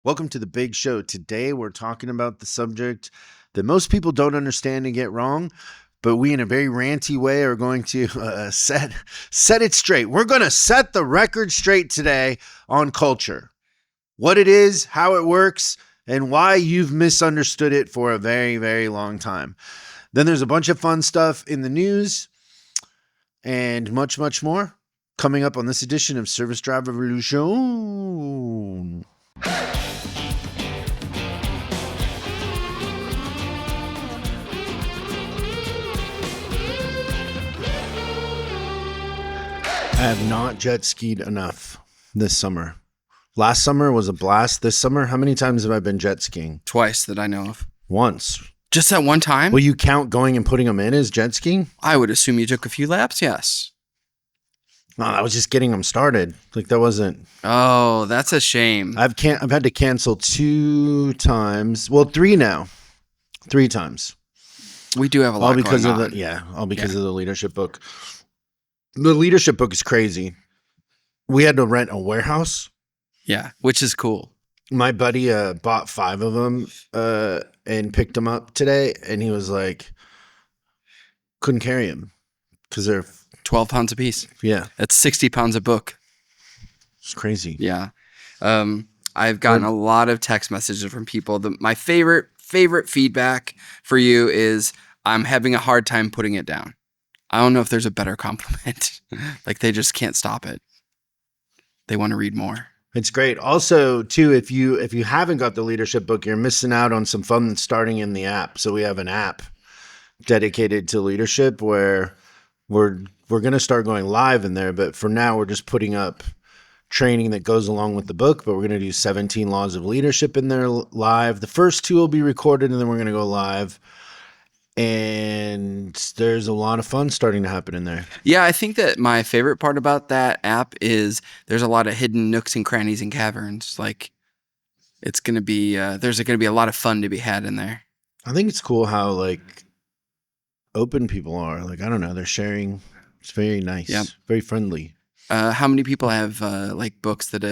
Welcome to the big show. Today we're talking about the subject that most people don't understand and get wrong, but we in a very ranty way are going to set it straight. We're going to set the record straight today on culture. What it is, how it works, and why you've misunderstood it for a very, very long time. Then there's a bunch of fun stuff in the news and much, much more coming up on this edition of Service Drive Revolution. I have not jet skied enough this summer. Last summer was a blast. This summer, how many times have I been jet skiing? Twice that I know of. Once. Just that one time? Will you count going and putting them in as jet skiing? I would assume you took a few laps, yes. No, I was just getting them started. Like that wasn't. Oh, that's a shame. I've had to cancel 2 times. Well, 3 now. 3 times. We do have a lot because going of on. all because of the leadership book. The leadership book is crazy. We had to rent a warehouse. Yeah, which is cool. My buddy bought 5 of them and picked them up today, and he was like, couldn't carry them because they're 12 pounds a piece. Yeah, That's 60 pounds a book. it's crazy. Yeah. I've gotten a lot of text messages from people. My favorite feedback for you is I'm having a hard time putting it down. I don't know if there's a better compliment. Like they just can't stop it. They want to read more. It's great. Also, too, if you haven't got the leadership book, you're missing out on some fun that's starting in the app. So we have an app dedicated to leadership where we're going to start going live in there. But for now, we're just putting up training that goes along with the book. But we're going to do 17 laws of leadership in there live. The first 2 will be recorded, and then we're going to go live. And there's a lot of fun starting to happen in there. Yeah, I think that my favorite part about that app is there's a lot of hidden nooks and crannies and caverns. Like it's going to be, there's going to be a lot of fun to be had in there. I think it's cool how like open people are. Like, I don't know, they're sharing. It's very nice. Yeah. Very friendly. How many people have like books that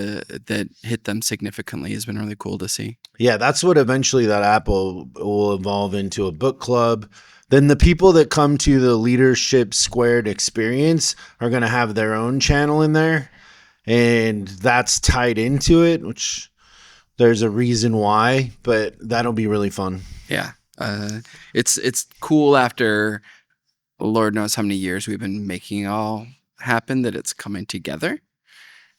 hit them significantly has been really cool to see. Yeah, that's what eventually that app will evolve into a book club. Then the people that come to the Leadership Squared experience are going to have their own channel in there. And that's tied into it, which there's a reason why, but that'll be really fun. Yeah. It's cool after Lord knows how many years we've been making it all happen that it's coming together.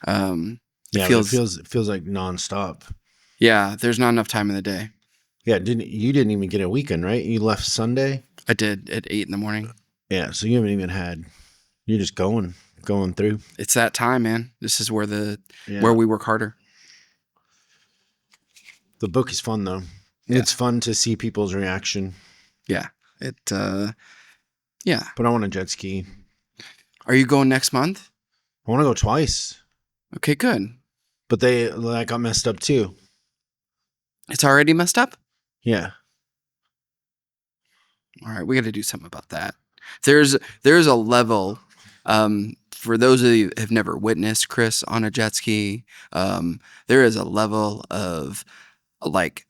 It feels like nonstop. Yeah, there's not enough time in the day. Yeah, you didn't even get a weekend, right? You left Sunday? I did at 8 a.m. Yeah, so you haven't even had. You're just going through. It's that time, man. This is where where we work harder. The book is fun though. Yeah. It's fun to see people's reaction. Yeah. Yeah. But I want to jet ski. Are you going next month? I want to go twice. Okay, good. But they got messed up too. It's already messed up? Yeah. All right, we got to do something about that. There's a level, for those of you who have never witnessed Chris on a jet ski, there is a level of like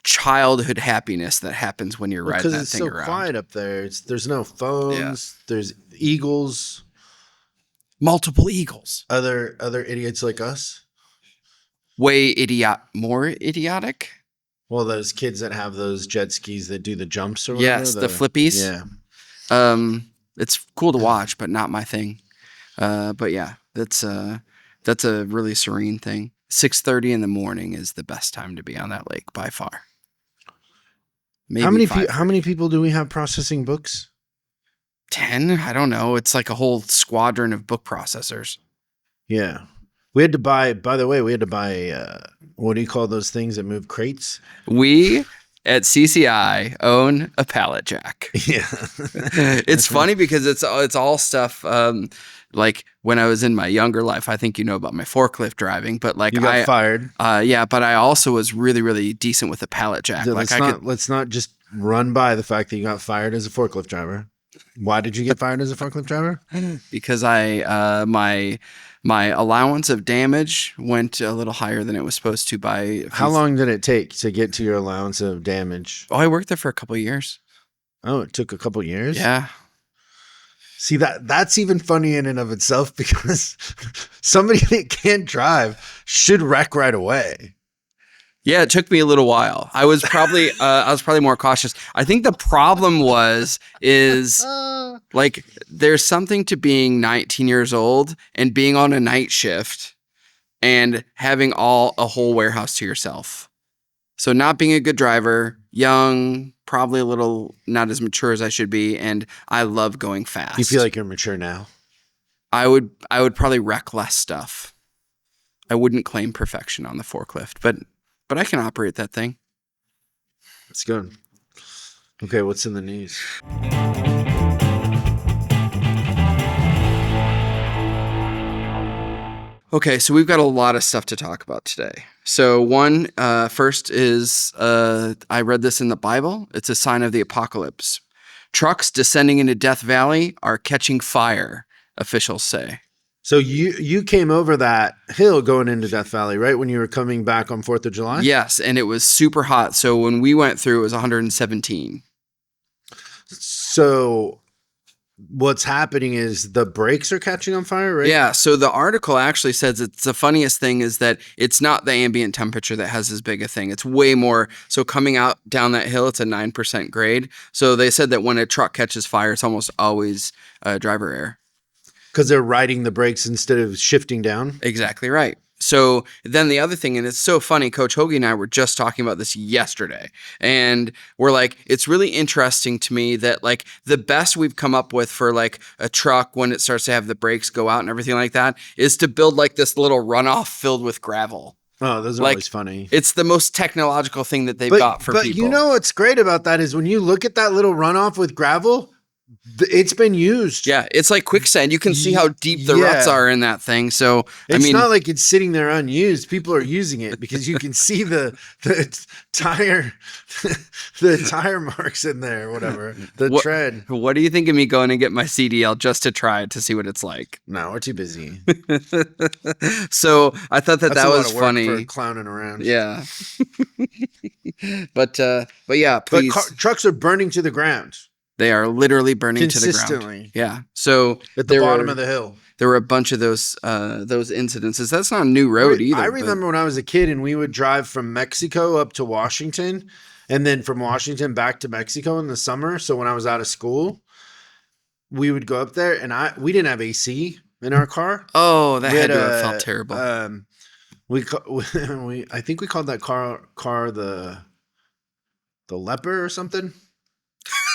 childhood happiness that happens when you're riding that thing around. Because it's so quiet up there. There's no phones. Yeah. There's eagles. Multiple eagles. Other idiots like us. More idiotic. Well, those kids that have those jet skis that do the jumps or whatever. Yes, the flippies. Yeah. It's cool to watch, but not my thing. But yeah, that's a really serene thing. 6:30 in the morning is the best time to be on that lake by far. Maybe how many people do we have processing books? 10? I don't know. It's like a whole squadron of book processors. Yeah. We had to buy, by the way, what do you call those things that move crates? We at CCI own a pallet jack. Yeah. It's funny because it's all stuff like when I was in my younger life. I think you know about my forklift driving, but like you got fired. Yeah, but I also was really, really decent with a pallet jack. So like let's not just run by the fact that you got fired as a forklift driver. Why did you get fired as a forklift driver? Because My allowance of damage went a little higher than it was supposed to by a How few- long did it take to get to your allowance of damage? Oh, I worked there for a couple of years. Oh, it took a couple years. Yeah. See, that's even funny in and of itself, because somebody that can't drive should wreck right away. Yeah, it took me a little while. I was probably more cautious. I think the problem is like there's something to being 19 years old and being on a night shift and having a whole warehouse to yourself. So not being a good driver, young, probably a little not as mature as I should be, and I love going fast. You feel like you're mature now? I would probably wreck less stuff. I wouldn't claim perfection on the forklift, but I can operate that thing. That's good. Okay, what's in the news? Okay, so we've got a lot of stuff to talk about today. So first is, I read this in the Bible. It's a sign of the apocalypse. Trucks descending into Death Valley are catching fire, officials say. So you came over that hill going into Death Valley, right? When you were coming back on 4th of July? Yes, and it was super hot. So when we went through, it was 117. So what's happening is the brakes are catching on fire, right? Yeah, so the article actually says it's the funniest thing is that it's not the ambient temperature that has as big a thing. It's way more. So coming out down that hill, it's a 9% grade. So they said that when a truck catches fire, it's almost always driver error. Because they're riding the brakes instead of shifting down? Exactly right. So then the other thing, and it's so funny, Coach Hoagie and I were just talking about this yesterday, and we're like, it's really interesting to me that like the best we've come up with for like a truck when it starts to have the brakes go out and everything like that is to build like this little runoff filled with gravel. Oh, those are Like, always funny. It's the most technological thing that they've got for people. But you know what's great about that is when you look at that little runoff with gravel, it's been used. Yeah, it's like quicksand. You can see how deep the ruts are in that thing. So it's not like it's sitting there unused. People are using it because you can see the tire the tire marks in there, whatever. Tread. What do you think of me going and get my CDL just to try it to see what it's like? No, we're too busy. So I thought that was funny. For clowning around. Yeah. but yeah, please. But trucks are burning to the ground. They are literally burning to the ground. Consistently. Yeah. So at the bottom of the hill. There were a bunch of those incidences. That's not a new road either. I remember when I was a kid and we would drive from Mexico up to Washington and then from Washington back to Mexico in the summer. So when I was out of school, we would go up there and we didn't have AC in our car. Oh, that had to have felt terrible. I think we called that car the Leopard or something.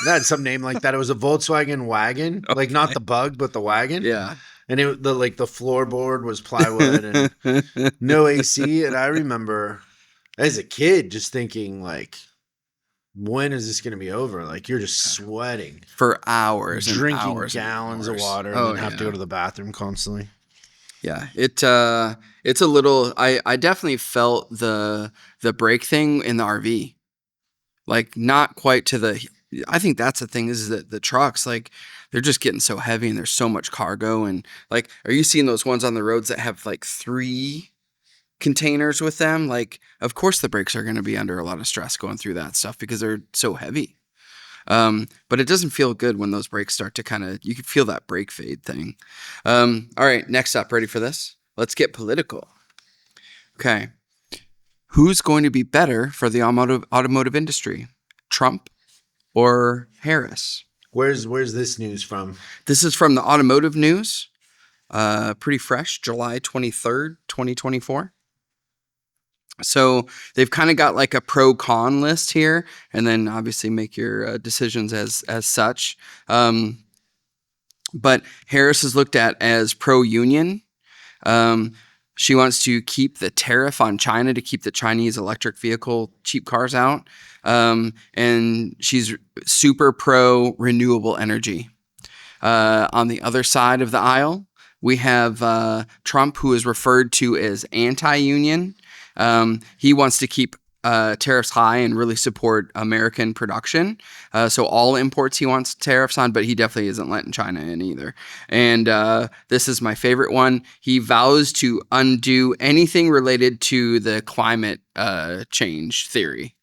It had some name like that. It was a Volkswagen wagon, like not the Bug, but the wagon. Yeah. And the floorboard was plywood and no AC. And I remember as a kid just thinking like, when is this going to be over? Like you're just sweating for hours, drinking and hours gallons of water, and then have to go to the bathroom constantly. Yeah, it's a little. I definitely felt the brake thing in the RV, like not quite to the. I think that's the thing is that the trucks, like they're just getting so heavy and there's so much cargo. And like, are you seeing those ones on the roads that have like 3 containers with them? Like, of course the brakes are going to be under a lot of stress going through that stuff because they're so heavy. But it doesn't feel good when those brakes start to you can feel that brake fade thing. All right, next up, ready for this? Let's get political. Okay. Who's going to be better for the automotive industry? Trump or Harris? Where's this news from? This is from the Automotive News. Pretty fresh, July 23rd, 2024. So they've kind of got like a pro-con list here, and then obviously make your decisions as such. But Harris is looked at as pro-union. She wants to keep the tariff on China to keep the Chinese electric vehicle cheap cars out. And she's super pro renewable energy. On the other side of the aisle, we have Trump, who is referred to as anti-union. He wants to keep tariffs high and really support American production. So all imports he wants tariffs on, but he definitely isn't letting China in either. And this is my favorite one. He vows to undo anything related to the climate change theory.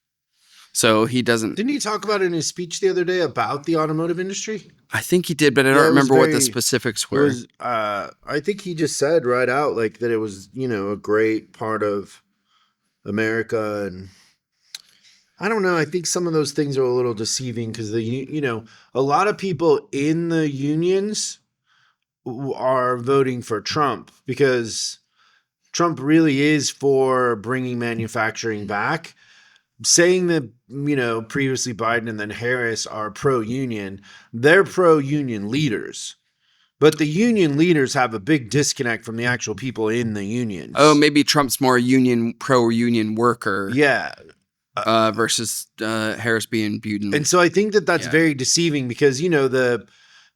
So he doesn't. Didn't he talk about it in his speech the other day about the automotive industry? I think he did, but I don't Yeah, it was remember what the very- specifics It were. was, I think he just said right out like that it was, a great part of America, and I don't know. I think some of those things are a little deceiving because a lot of people in the unions are voting for Trump because Trump really is for bringing manufacturing back. Saying that, previously Biden and then Harris are pro-union, they're pro-union leaders. But the union leaders have a big disconnect from the actual people in the unions. Oh, maybe Trump's more pro-union worker. Yeah. Versus Harris being Buden. And so I think that that's very deceiving because,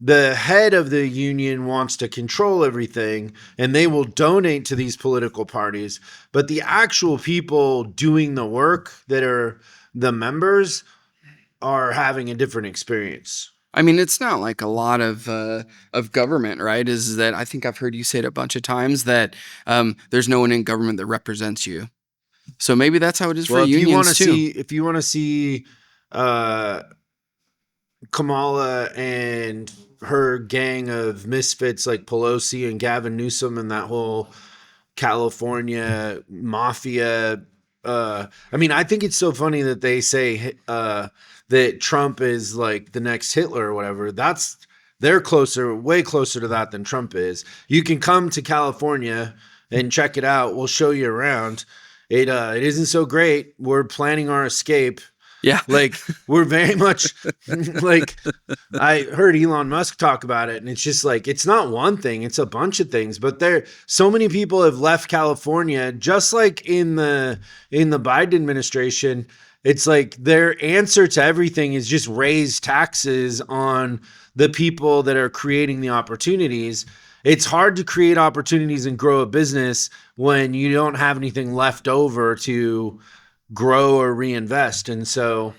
the head of the union wants to control everything and they will donate to these political parties. But the actual people doing the work that are the members are having a different experience. I mean, it's not like a lot of government, right? Is that I think I've heard you say it a bunch of times that there's no one in government that represents you. So maybe that's how it is for unions too. If you want to see Kamala and her gang of misfits like Pelosi and Gavin Newsom and that whole California mafia. I think it's so funny that they say that Trump is like the next Hitler or whatever. They're way closer to that than Trump is. You can come to California and check it out. We'll show you around. It isn't so great. We're planning our escape. Yeah. Like we're very much like I heard Elon Musk talk about it and it's just like it's not one thing, it's a bunch of things. But so many people have left California, just like in the Biden administration. It's like their answer to everything is just raise taxes on the people that are creating the opportunities. It's hard to create opportunities and grow a business when you don't have anything left over to grow or reinvest. And so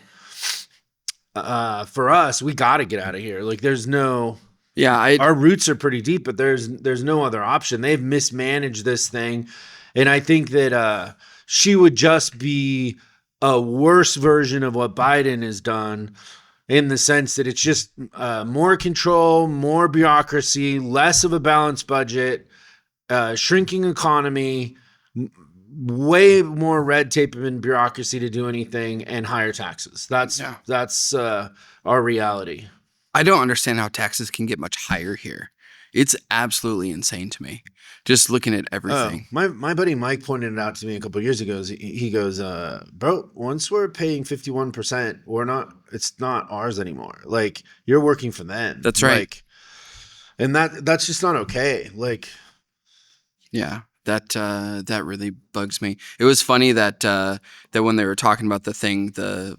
for us, we got to get out of here. Like there's no, our roots are pretty deep, but there's no other option. They've mismanaged this thing. And I think that she would just be a worse version of what Biden has done in the sense that it's just more control, more bureaucracy, less of a balanced budget, shrinking economy, way more red tape and bureaucracy to do anything, and higher taxes. That's our reality. I don't understand how taxes can get much higher here. It's absolutely insane to me. Just looking at everything. My buddy Mike pointed it out to me a couple of years ago. He goes, bro, once we're paying 51%, it's not ours anymore. Like you're working for them. That's right. Like, and that's just not okay. Like, yeah. That really bugs me. It was funny that when they were talking about the thing, the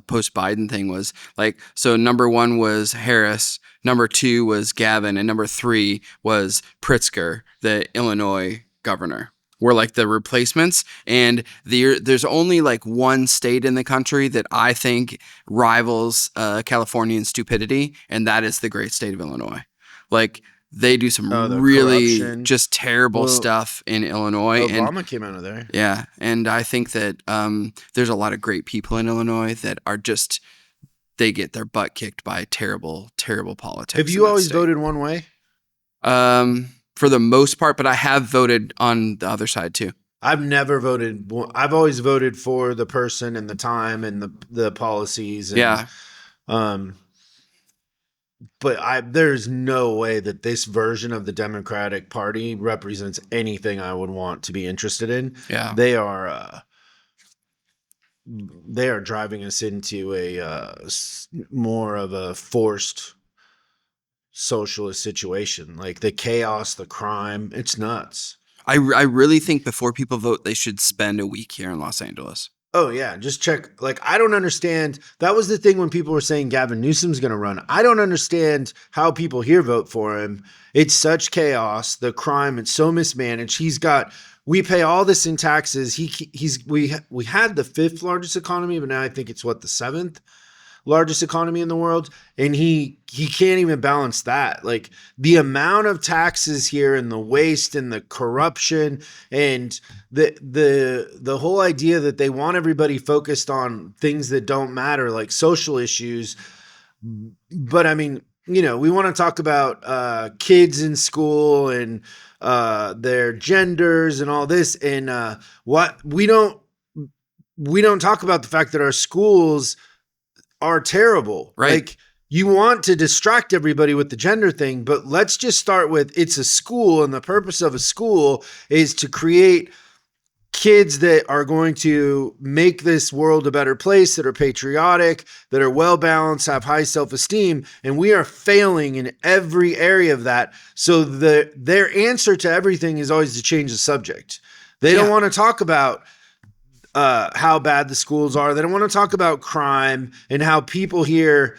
post Biden thing was like, so number 1 was Harris, number 2 was Gavin, and number 3 was Pritzker, the Illinois governor. Were like the replacements, and there's only like one state in the country that I think rivals California in stupidity, and that is the great state of Illinois. Like. They do some really corruption. Just terrible stuff in Illinois. Obama came out of there. Yeah. And I think that there's a lot of great people in Illinois that are just, they get their butt kicked by terrible, terrible politics. Have you always voted one way? For the most part, but I have voted on the other side too. I've never voted. I've always voted for the person and the time and the policies. And, yeah. But there's no way that this version of the Democratic Party represents anything I would want to be interested in. Yeah. They are driving us into a more of a forced socialist situation. Like the chaos, the crime, it's nuts. I really think before people vote, they should spend a week here in Los Angeles. Oh, yeah. Just check. Like, I don't understand. That was the thing when people were saying Gavin Newsom's going to run. I don't understand how people here vote for him. It's such chaos. The crime, it's so mismanaged. He's got we pay all this in taxes. We had the fifth largest economy, but now I think it's what, the seventh largest economy in the world, and he can't even balance that. Like the amount of taxes here and the waste and the corruption and the whole idea that they want everybody focused on things that don't matter, like social issues. But I mean, we want to talk about kids in school and their genders and all this, and what we don't talk about the fact that our schools are terrible. Right. Like, you want to distract everybody with the gender thing, but let's just start with, it's a school, and the purpose of a school is to create kids that are going to make this world a better place, that are patriotic, that are well balanced, have high self-esteem, and we are failing in every area of that. So their answer to everything is always to change the subject. They don't want to talk about how bad the schools are. They don't want to talk about crime and how people here.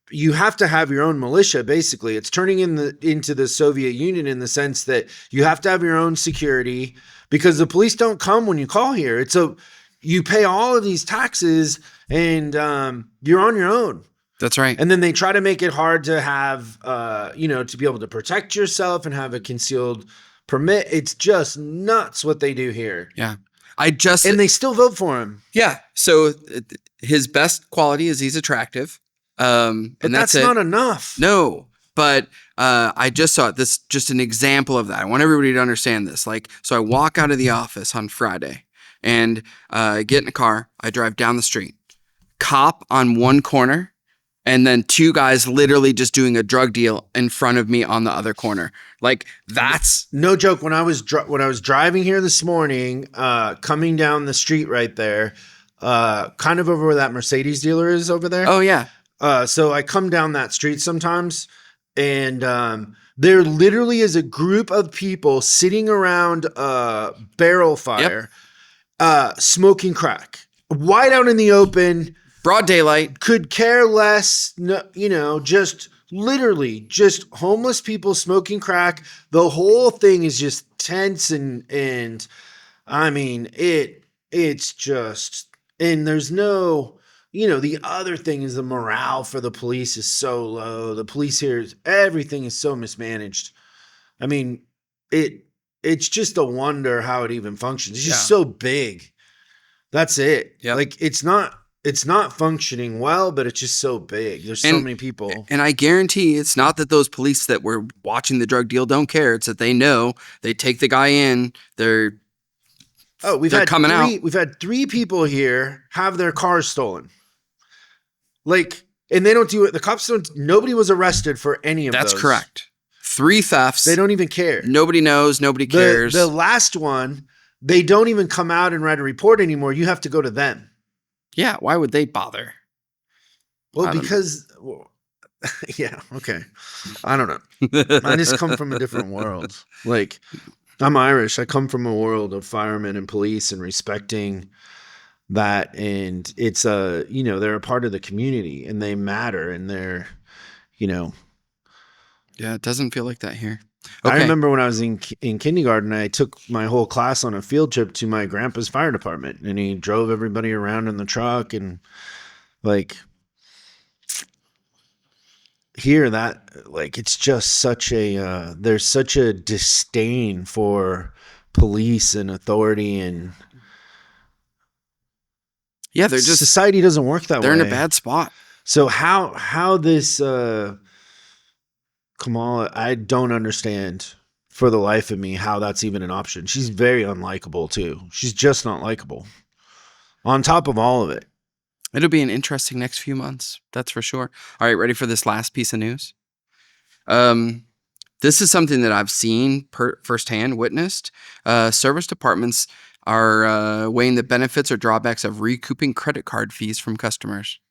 You have to have your own militia. Basically, it's turning into the Soviet Union in the sense that you have to have your own security, because the police don't come when you call here. You pay all of these taxes, and you're on your own. That's right. And then they try to make it hard to have, to be able to protect yourself and have a concealed permit. It's just nuts what they do here. Yeah. And they still vote for him. Yeah. So his best quality is he's attractive. But that's not enough. No. But I just saw this, just an example of that. I want everybody to understand this. So I walk out of the office on Friday and get in a car. I drive down the street. Cop on one corner, and then two guys literally just doing a drug deal in front of me on the other corner. Like, that's no joke. When I was driving here this morning, coming down the street right there, kind of over where that Mercedes dealer is over there. Oh yeah. So I come down that street sometimes, and there literally is a group of people sitting around a barrel fire, smoking crack, wide out in the open. Broad daylight. Could care less, just literally just homeless people smoking crack. The whole thing is just tense, and I mean, it's just, and there's no, the other thing is the morale for the police is so low. The police here, everything is so mismanaged. I mean, it's just a wonder how it even functions. It's just so big. That's it. Yep. Like, it's not functioning well, but it's just so big. There's so many people. And I guarantee it's not that those police that were watching the drug deal don't care. It's that they know they take the guy in. We've had 3 people here have their cars stolen. Like, and they don't do it. The cops don't. Nobody was arrested for any of those. That's correct. 3 thefts. They don't even care. Nobody knows. Nobody cares. The last one, they don't even come out and write a report anymore. You have to go to them. Yeah, why would they bother? Well, because, yeah, okay. I don't know. I just come from a different world. Like, I'm Irish. I come from a world of firemen and police and respecting that. And it's they're a part of the community, and they matter, and they're, Yeah, it doesn't feel like that here. Okay. I remember when I was in kindergarten, I took my whole class on a field trip to my grandpa's fire department, and he drove everybody around in the truck, and like here it's just such a, there's such a disdain for police and authority, and society doesn't work that way. They're in a bad spot. So how this, Kamala, I don't understand for the life of me how that's even an option. She's very unlikable too. She's just not likable. On top of all of it. It'll be an interesting next few months. That's for sure. All right, ready for this last piece of news? This is something that I've seen firsthand, witnessed. Service departments are weighing the benefits or drawbacks of recouping credit card fees from customers.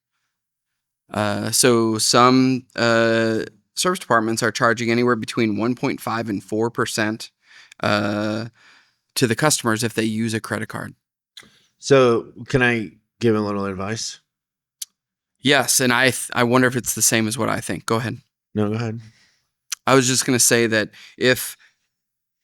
So some service departments are charging anywhere between 1.5 and 4% to the customers if they use a credit card. So can I give a little advice? Yes, and I wonder if it's the same as what I think. Go ahead. No, go ahead. I was just going to say that if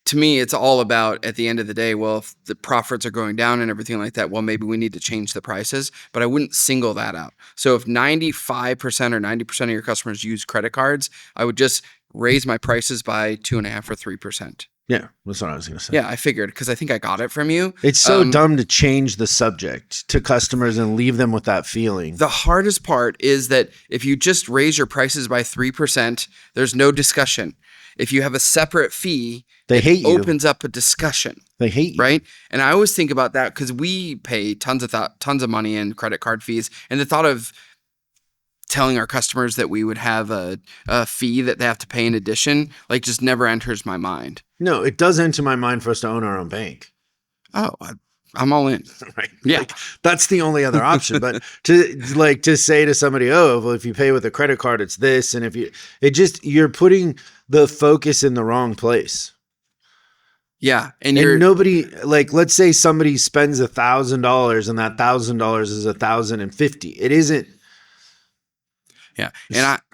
to me, it's all about, at the end of the day, well, if the profits are going down and everything like that, well, maybe we need to change the prices, but I wouldn't single that out. So if 95% or 90% of your customers use credit cards, I would just raise my prices by 2.5 or 3%. Yeah, that's what I was going to say. Yeah, I figured, because I think I got it from you. It's so dumb to change the subject to customers and leave them with that feeling. The hardest part is that if you just raise your prices by 3%, there's no discussion. If you have a separate fee, They hate you. opens up a discussion. They hate you. Right? And I always think about that because we pay tons of money in credit card fees. And the thought of telling our customers that we would have a fee that they have to pay in addition, like, just never enters my mind. No, it does enter my mind for us to own our own bank. Oh, I'm all in. Right. Yeah. Like, that's the only other option. But to say to somebody, oh, well, if you pay with a credit card, it's this. And you're putting the focus in the wrong place. Yeah. And nobody, like, let's say somebody spends $1,000 and that $1,000 is $1,050. It isn't. Yeah.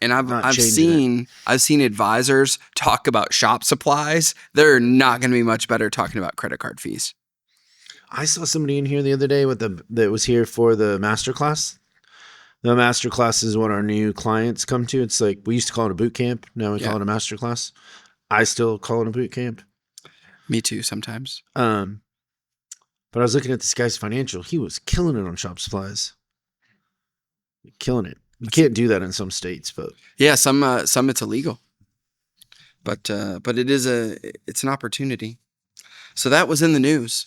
And I've seen advisors talk about shop supplies. They're not going to be much better talking about credit card fees. I saw somebody in here the other day that was here for the masterclass. The masterclass is what our new clients come to. It's like, we used to call it a boot camp. Now we call it a masterclass. I still call it a boot camp. Me too, sometimes. But I was looking at this guy's financial. He was killing it on shop supplies. Killing it. You can't do that in some states, but yeah, some it's illegal. But it's an opportunity. So that was in the news.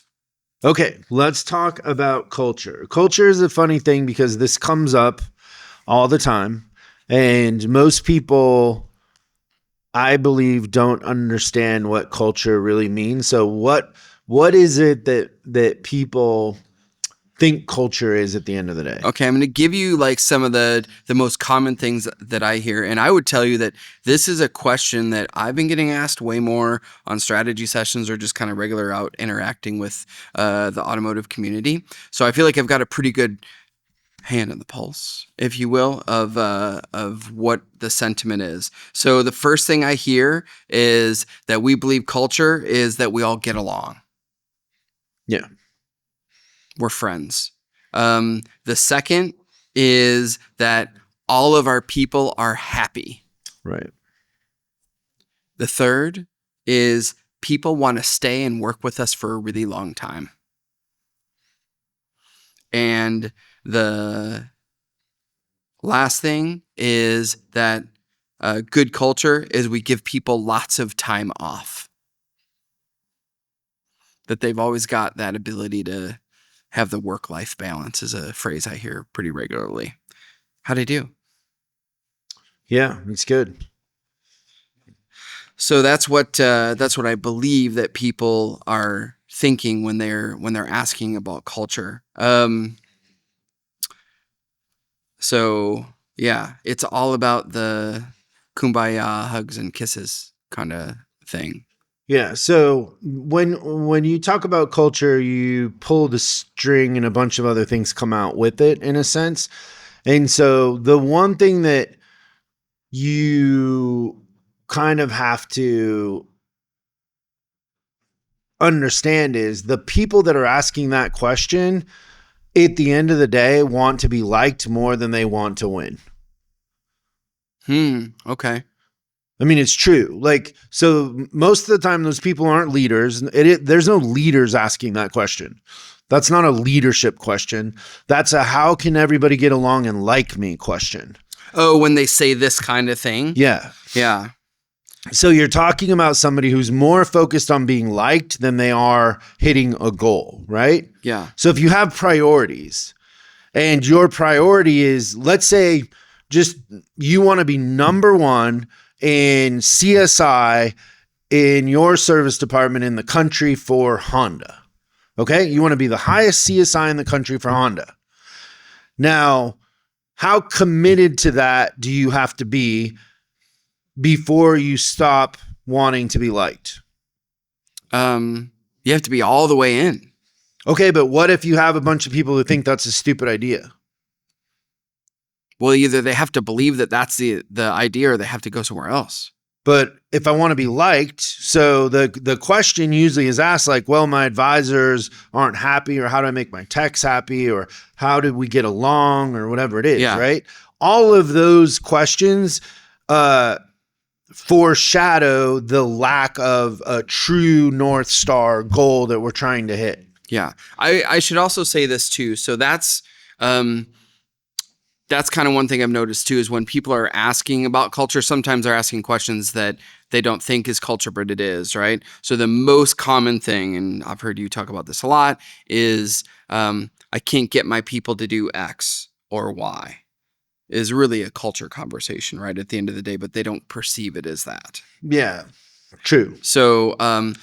Okay, let's talk about culture. Culture is a funny thing because this comes up all the time, and most people, I believe, don't understand what culture really means. So what is it that people think culture is at the end of the day? Okay, I'm going to give you like some of the most common things that I hear. And I would tell you that this is a question that I've been getting asked way more on strategy sessions or just kind of regular out interacting with the automotive community. So I feel like I've got a pretty good hand on the pulse, if you will, of what the sentiment is. So the first thing I hear is that we believe culture is that we all get along. Yeah. We're friends. The second is that all of our people are happy. Right. The third is people want to stay and work with us for a really long time. And the last thing is that good culture is we give people lots of time off. That they've always got that ability to have the work-life balance is a phrase I hear pretty regularly. How'd I do? Yeah, it's good. So that's what I believe that people are thinking when they're asking about culture. So yeah, it's all about the kumbaya hugs and kisses kind of thing. Yeah. So when you talk about culture, you pull the string and a bunch of other things come out with it in a sense. And so the one thing that you kind of have to understand is the people that are asking that question at the end of the day want to be liked more than they want to win. Okay. I mean, it's true. Like, so most of the time, those people aren't leaders. There's no leaders asking that question. That's not a leadership question. That's a how can everybody get along and like me question. Oh, when they say this kind of thing? Yeah. Yeah. So you're talking about somebody who's more focused on being liked than they are hitting a goal, right? Yeah. So if you have priorities and your priority is, let's say, just you want to be number one in CSI in your service department in the country for Honda. Okay? You want to be the highest CSI in the country for Honda. Now, how committed to that do you have to be before you stop wanting to be liked? You have to be all the way in. Okay, but what if you have a bunch of people who think that's a stupid idea? Well, either they have to believe that that's the idea or they have to go somewhere else. But if I want to be liked, so the question usually is asked like, well, my advisors aren't happy, or how do I make my techs happy, or how did we get along, or whatever it is, Yeah. right? All of those questions foreshadow the lack of a true North Star goal that we're trying to hit. Yeah. I should also say this too. So that's kind of one thing I've noticed too, is when people are asking about culture, sometimes they're asking questions that they don't think is culture, but it is, right? So the most common thing, and I've heard you talk about this a lot, is I can't get my people to do X or Y. Is really a culture conversation, right? At the end of the day, but they don't perceive it as that. Yeah, true. So, and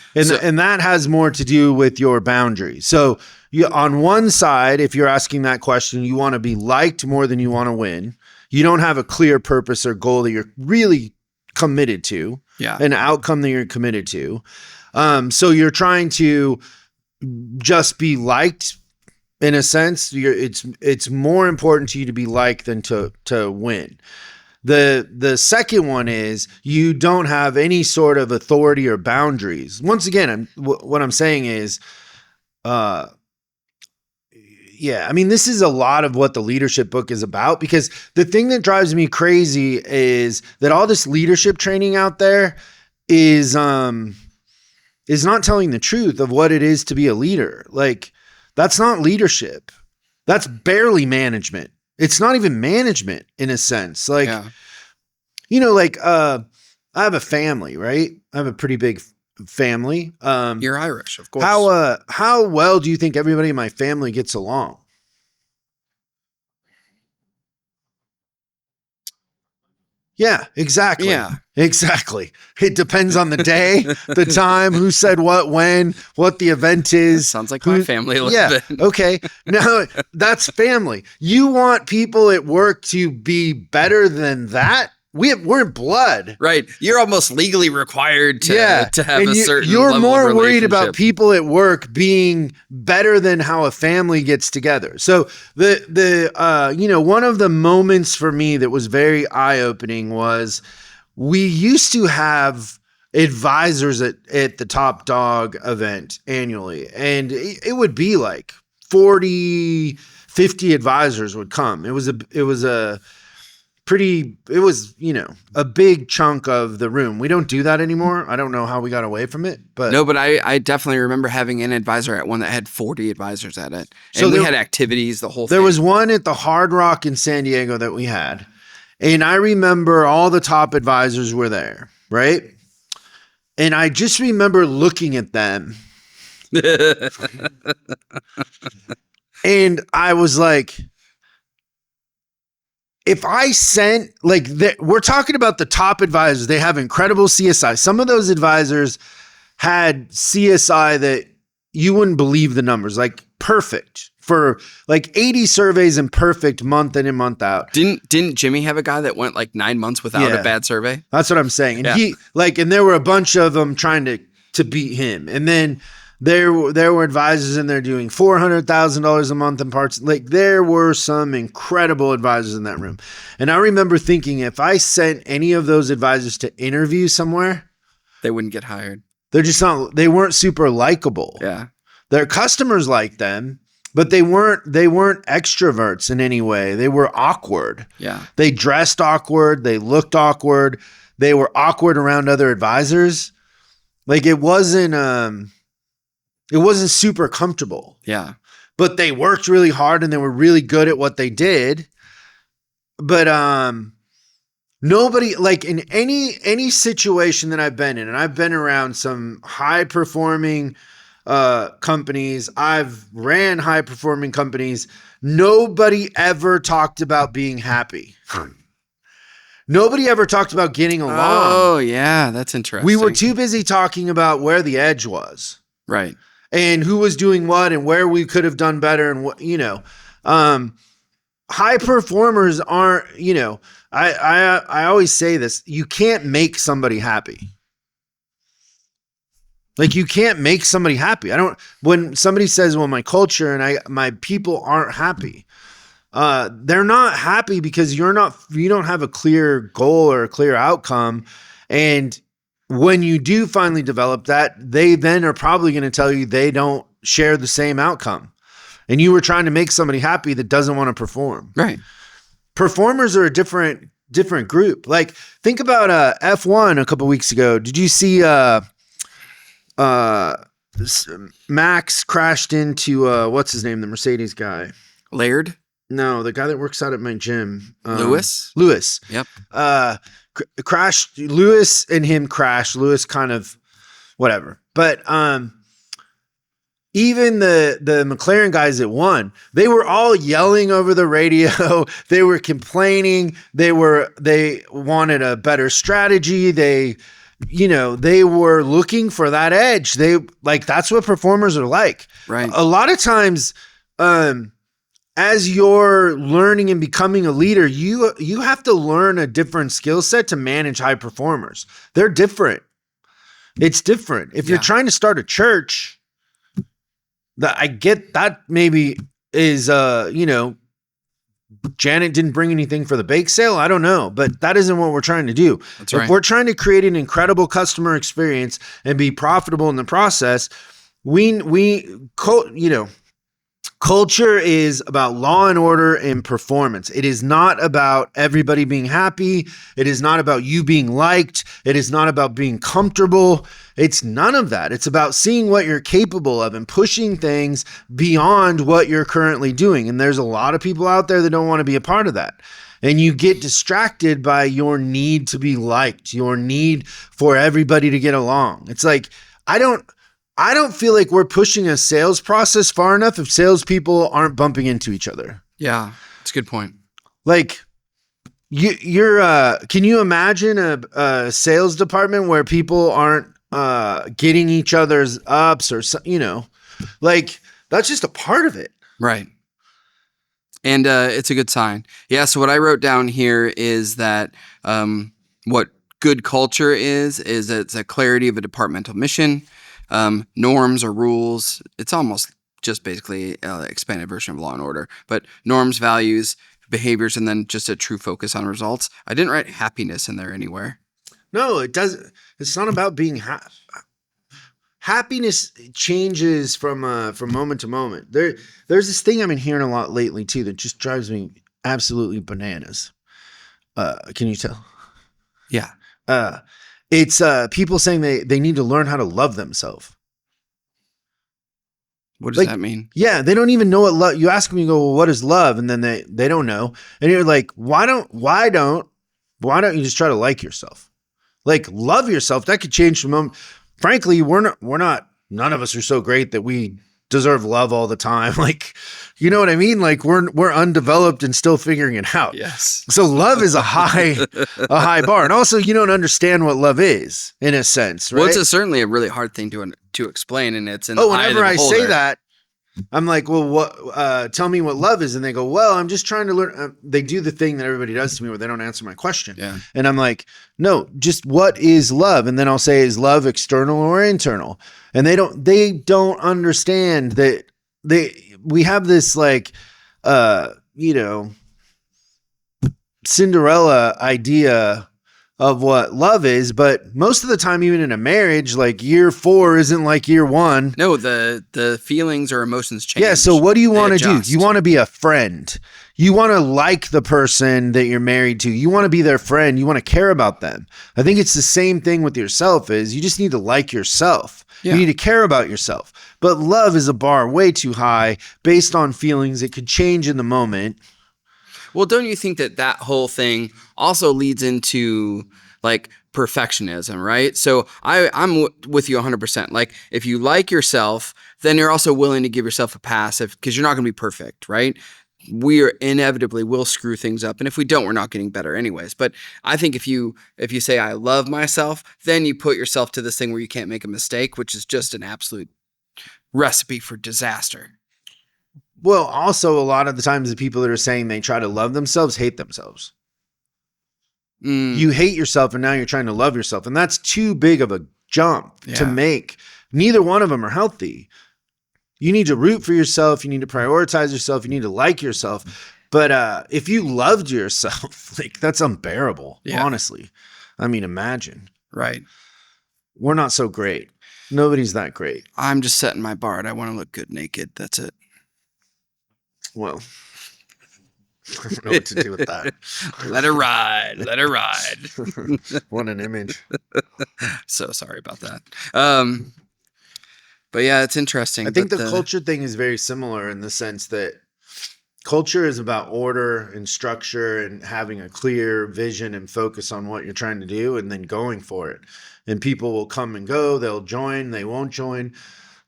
that has more to do with your boundaries. So on one side, if you're asking that question, you want to be liked more than you want to win. You don't have a clear purpose or goal that you're really committed to, an outcome that you're committed to. So you're trying to just be liked. In a sense, it's more important to you to be liked than to win. The second one is you don't have any sort of authority or boundaries. Once again, what I'm saying is, I mean, this is a lot of what the leadership book is about, because the thing that drives me crazy is that all this leadership training out there is not telling the truth of what it is to be a leader. Like, that's not leadership. That's barely management. It's not even management in a sense. Like, I have a family, right? I have a pretty big family. You're Irish, of course. How well do you think everybody in my family gets along? Yeah, exactly. Yeah. Exactly. It depends on the day, the time, who said what, when, what the event is. Sounds like my family a little bit. Okay. Now, that's family. You want people at work to be better than that? We're blood. Right. You're almost legally required to have a certain You're level more of worried about relationship. people at work being better than how a family gets together. So one of the moments for me that was very eye-opening was we used to have advisors at the Top Dog event annually, and it would be like 40, 50 advisors would come. It was a big chunk of the room. We don't do that anymore. I don't know how we got away from it, but no, but I definitely remember having an advisor at one that had 40 advisors at it. And we had activities, the whole thing. There was one at the Hard Rock in San Diego that we had. And I remember all the top advisors were there, right? And I just remember looking at them. And I was like, if I sent, we're talking about the top advisors, they have incredible CSI. Some of those advisors had CSI that you wouldn't believe the numbers, like perfect for like 80 surveys and perfect month in and month out. Didn't Jimmy have a guy that went like 9 months without a bad survey? That's what I'm saying. And and there were a bunch of them trying to beat him. And then there were advisors in there doing $400,000 a month in parts. Like, there were some incredible advisors in that room. And I remember thinking, if I sent any of those advisors to interview somewhere, they wouldn't get hired. They weren't super likable. Yeah. Their customers liked them, but they weren't extroverts in any way. They were awkward. Yeah. They dressed awkward. They looked awkward. They were awkward around other advisors. Like, it wasn't super comfortable. Yeah. But they worked really hard and they were really good at what they did. But nobody, like, in any situation that I've been in, and I've been around some high performing companies, I've ran high performing companies, nobody ever talked about being happy. Nobody ever talked about getting along. Oh, yeah, that's interesting. We were too busy talking about where the edge was. Right. And who was doing what and where we could have done better. And what, high performers aren't, I always say this, you can't make somebody happy. Like, you can't make somebody happy. When somebody says, well, my culture and my people aren't happy, they're not happy because you don't have a clear goal or a clear outcome. And when you do finally develop that, they then are probably going to tell you they don't share the same outcome. And you were trying to make somebody happy that doesn't want to perform. Right. Performers are a different group. Like, think about F1 a couple weeks ago. Did you see Max crashed into what's his name, the Mercedes guy? Laird? No, the guy that works out at my gym. Lewis? Lewis. Yep. Crashed. Lewis and him crashed. Lewis kind of whatever. But even the McLaren guys that won, they were all yelling over the radio. They were complaining. They wanted a better strategy. They were looking for that edge. That's what performers are like. Right. A lot of times, as you're learning and becoming a leader, you have to learn a different skill set to manage high performers. They're different. It's different. If you're trying to start a church, I get that maybe is, Janet didn't bring anything for the bake sale. I don't know, but that isn't what we're trying to do. That's right. If we're trying to create an incredible customer experience and be profitable in the process, culture is about law and order and performance. It is not about everybody being happy. It is not about you being liked. It is not about being comfortable. It's none of that. It's about seeing what you're capable of and pushing things beyond what you're currently doing. And there's a lot of people out there that don't want to be a part of that. And you get distracted by your need to be liked, your need for everybody to get along. It's like, I don't feel like we're pushing a sales process far enough if salespeople aren't bumping into each other. Yeah, that's a good point. Like, can you imagine a sales department where people aren't getting each other's ups or that's just a part of it. Right. And it's a good sign. Yeah. So what I wrote down here is that what good culture is it's a clarity of a departmental mission. Norms or rules. It's almost just basically an expanded version of law and order, but norms, values, behaviors, and then just a true focus on results. I didn't write happiness in there anywhere. No, it doesn't. It's not about being happy. Happiness changes from moment to moment. There's this thing I've been hearing a lot lately too that just drives me absolutely bananas. Can you tell? Yeah. It's people saying they need to learn how to love themselves. What does that mean? Yeah, they don't even know what love. You ask them, you go, well, what is love? And then they don't know. And you're like, why don't you just try to like yourself? Like, love yourself. That could change from moment. Frankly, none of us are so great that we deserve love all the time. Like, you know what I mean? Like, we're undeveloped and still figuring it out. Yes. So love is a high bar. And also, you don't understand what love is in a sense, right? Well, it's certainly a really hard thing to explain, and it's whenever I say that, I'm like, well, what? Tell me what love is, and they go, well, I'm just trying to learn. They do the thing that everybody does to me, where they don't answer my question. Yeah. And I'm like, no, just what is love? And then I'll say, is love external or internal? And they don't understand that we have this like, Cinderella idea of what love is, but most of the time, even in a marriage, like year 4 isn't like year 1. No, the feelings or emotions change. Yeah. So what do you want to do? adjust. You want to be a friend. You want to like the person that you're married to. You want to be their friend. You want to care about them. I think it's the same thing with yourself. Is you just need to like yourself. Yeah. You need to care about yourself. But love is a bar way too high based on feelings. It could change in the moment. Well, don't you think that whole thing also leads into like perfectionism, right? So I'm with you 100%. Like, if you like yourself, then you're also willing to give yourself a pass because you're not going to be perfect, right? We are inevitably will screw things up. And if we don't, we're not getting better anyways. But I think if you say, I love myself, then you put yourself to this thing where you can't make a mistake, which is just an absolute recipe for disaster. Well, also a lot of the times the people that are saying they try to love themselves hate themselves. You hate yourself and now you're trying to love yourself. And that's too big of a jump to make. Neither one of them are healthy. You need to root for yourself. You need to prioritize yourself. You need to like yourself. But if you loved yourself, like, that's unbearable, honestly. I mean, imagine. Right. We're not so great. Nobody's that great. I'm just setting my bar. I want to look good naked. That's it. Well, I don't know what to do with that. Let her ride. Let her ride. What an image. So sorry about that. But yeah, it's interesting. I think but the culture thing is very similar in the sense that culture is about order and structure and having a clear vision and focus on what you're trying to do and then going for it. And people will come and go, they'll join, they won't join,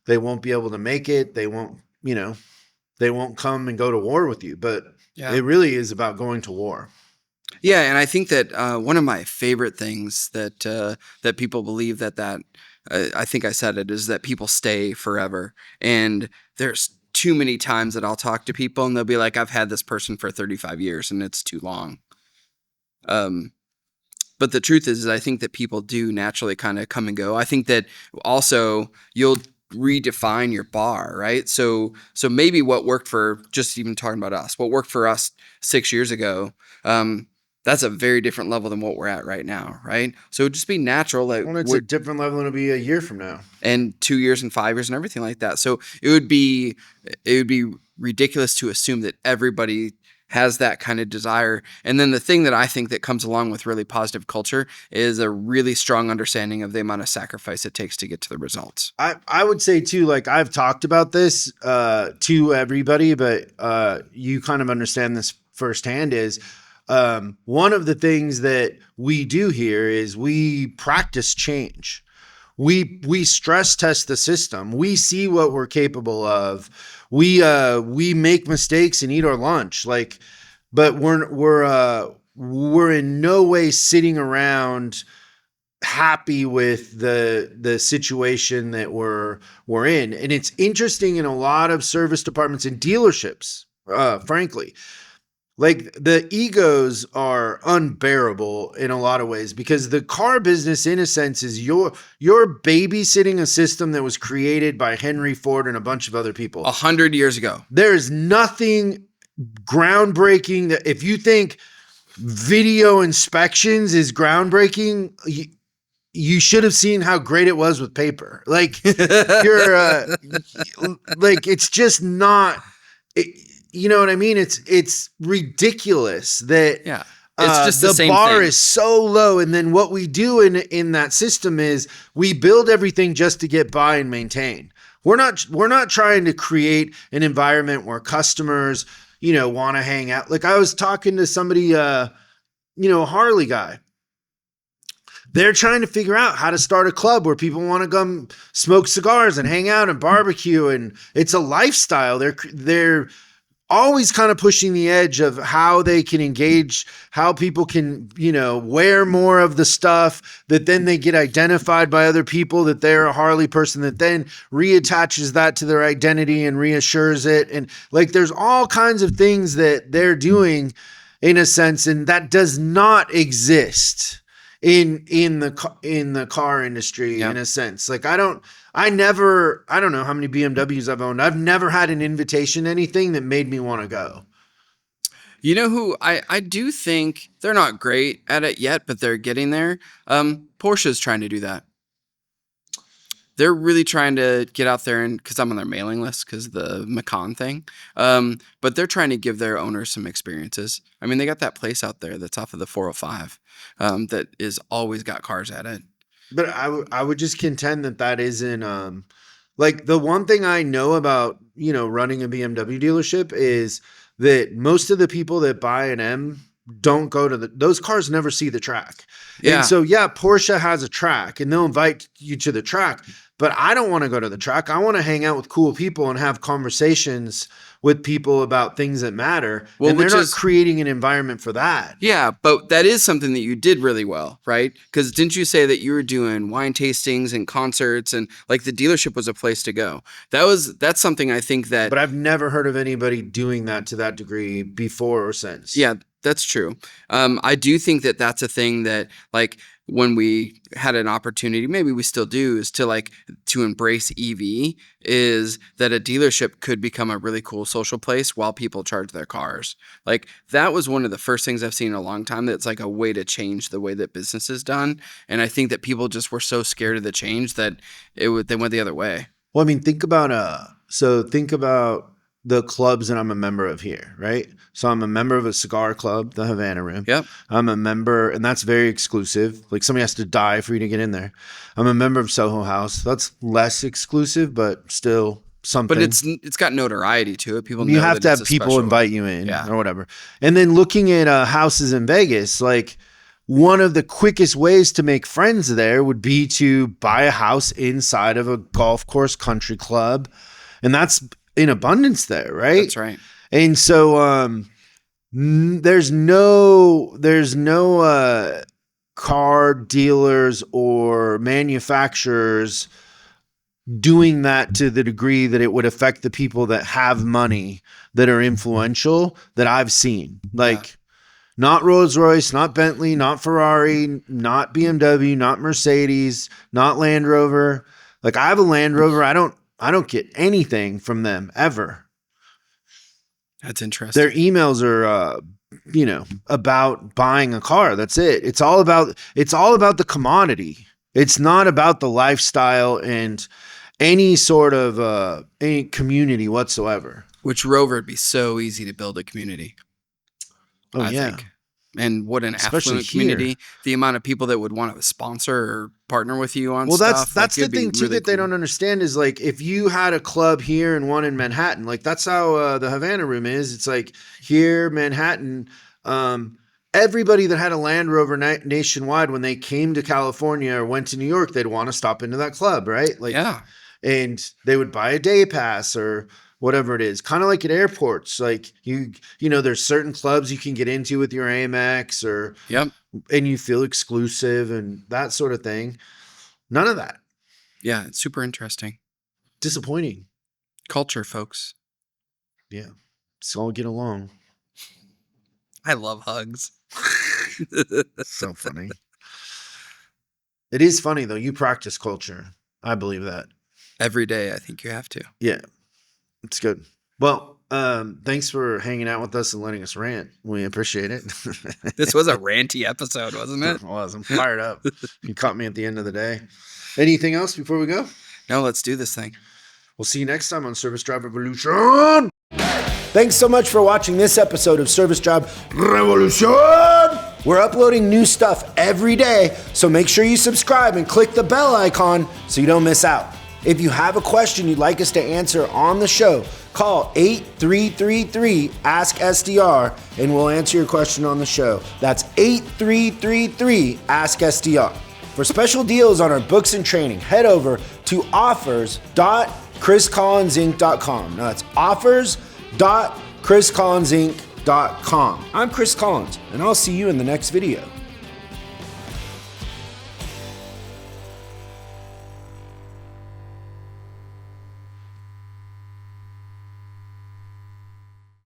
they won't be able to make it, they won't, they won't come and go to war with you. But yeah. it really is about going to war. Yeah, and I think that one of my favorite things that people believe that I think I said it is that people stay forever. And there's too many times that I'll talk to people and they'll be like, I've had this person for 35 years and it's too long. But the truth is I think that people do naturally kind of come and go. I think that also you'll redefine your bar, right? So maybe what worked for, just even talking about us, what worked for us 6 years ago, that's a very different level than what we're at right now, right? So it'd just be natural. Like, Well, it's a different level than it'll be a year from now. And 2 years and 5 years and everything like that. So it would be ridiculous to assume that everybody has that kind of desire. And then the thing that I think that comes along with really positive culture is a really strong understanding of the amount of sacrifice it takes to get to the results. I would say too, like I've talked about this to everybody, but you kind of understand this firsthand is one of the things that we do here is we practice change. We stress test the system. We see what we're capable of. We make mistakes and eat our lunch. But we're in no way sitting around happy with the situation that we're in. And it's interesting in a lot of service departments and dealerships, frankly. Like the egos are unbearable in a lot of ways because the car business, in a sense, is you're babysitting a system that was created by Henry Ford and a bunch of other people 100 years ago. There's nothing groundbreaking that if you think video inspections is groundbreaking, you should have seen how great it was with paper. Like you're like it's just not. You know what I mean? It's ridiculous that it's just the same bar thing. Is so low, and then what we do in that system is we build everything just to get by and maintain. We're not trying to create an environment where customers want to hang out. Like I was talking to somebody, a Harley guy. They're trying to figure out how to start a club where people want to come smoke cigars and hang out and barbecue, and it's a lifestyle. They're always kind of pushing the edge of how they can engage, how people can, wear more of the stuff that then they get identified by other people that they're a Harley person that then reattaches that to their identity and reassures it. And like, there's all kinds of things that they're doing in a sense, and that does not exist in the car industry in a sense. Like I don't know how many BMWs I've owned. I've never had an invitation to anything that made me want to go. You know who I do think they're not great at it yet, but they're getting there. Porsche's trying to do that. They're really trying to get out there, and because I'm on their mailing list because of the Macan thing. But they're trying to give their owners some experiences. I mean, they got that place out there that's off of the 405 that is always got cars at it. But I would just contend that isn't like the one thing I know about running a BMW dealership is that most of the people that buy an M don't go to those cars never see the track. Yeah. And so Porsche has a track and they'll invite you to the track, but I don't want to go to the track. I want to hang out with cool people and have conversations with people about things that matter. Well, and they're not creating an environment for that. Yeah, but that is something that you did really well, right? Because didn't you say that you were doing wine tastings and concerts and like the dealership was a place to go? That's something I think that. But I've never heard of anybody doing that to that degree before or since. Yeah, that's true. I do think that that's a thing that like when we had an opportunity, maybe we still do, is to embrace EV is that a dealership could become a really cool social place while people charge their cars. Like that was one of the first things I've seen in a long time that's like a way to change the way that business is done. And I think that people just were so scared of the change that they went the other way. Well, I mean, think about the clubs that I'm a member of here, right? So I'm a member of a cigar club, the Havana Room. Yep. I'm a member, and that's very exclusive. Like somebody has to die for you to get in there. I'm a member of Soho House. That's less exclusive, but still something. But it's got notoriety to it. People you know have that to it's have a people special- invite you in Yeah. or whatever. And then looking at houses in Vegas, like one of the quickest ways to make friends there would be to buy a house inside of a golf course country club. And that's in abundance there, right? That's right. And so there's no car dealers or manufacturers doing that to the degree that it would affect the people that have money that are influential that I've seen. Like not Rolls Royce, not Bentley, not Ferrari, not BMW, not Mercedes, not Land Rover. Like I have a Land Rover. I don't get anything from them ever. That's interesting. Their emails are about buying a car. That's it. It's all about the commodity. It's not about the lifestyle and any sort of any community whatsoever. Which Rover would be so easy to build a community. Oh, I think. And what an Especially affluent community. The amount of people that would want to sponsor or partner with you on stuff. That's the it'd be thing too really that they cool. don't understand is like if you had a club here and one in Manhattan, like that's how the Havana Room is. It's like here, Manhattan. Everybody that had a Land Rover nationwide when they came to California or went to New York, they'd want to stop into that club, right? Like, Yeah. And they would buy a day pass or whatever it is, kind of like at airports. Like there's certain clubs you can get into with your Amex and you feel exclusive and that sort of thing. None of that. Yeah. It's super interesting. Disappointing. Culture, folks. Yeah. Let's all get along. I love hugs. So funny. It is funny though. You practice culture. I believe that. Every day, I think you have to. Yeah. It's good. Well, thanks for hanging out with us and letting us rant. We appreciate it. This was a ranty episode, wasn't it? It was. I'm fired up. You caught me at the end of the day. Anything else before we go? No, let's do this thing. We'll see you next time on Service Drive Revolution. Thanks so much for watching this episode of Service Drive Revolution. We're uploading new stuff every day, so make sure you subscribe and click the bell icon so you don't miss out. If you have a question you'd like us to answer on the show, call 8333-ASK-SDR and we'll answer your question on the show. That's 8333-ASK-SDR. For special deals on our books and training, head over to offers.chriscollinsinc.com. Now that's offers.chriscollinsinc.com. I'm Chris Collins, and I'll see you in the next video.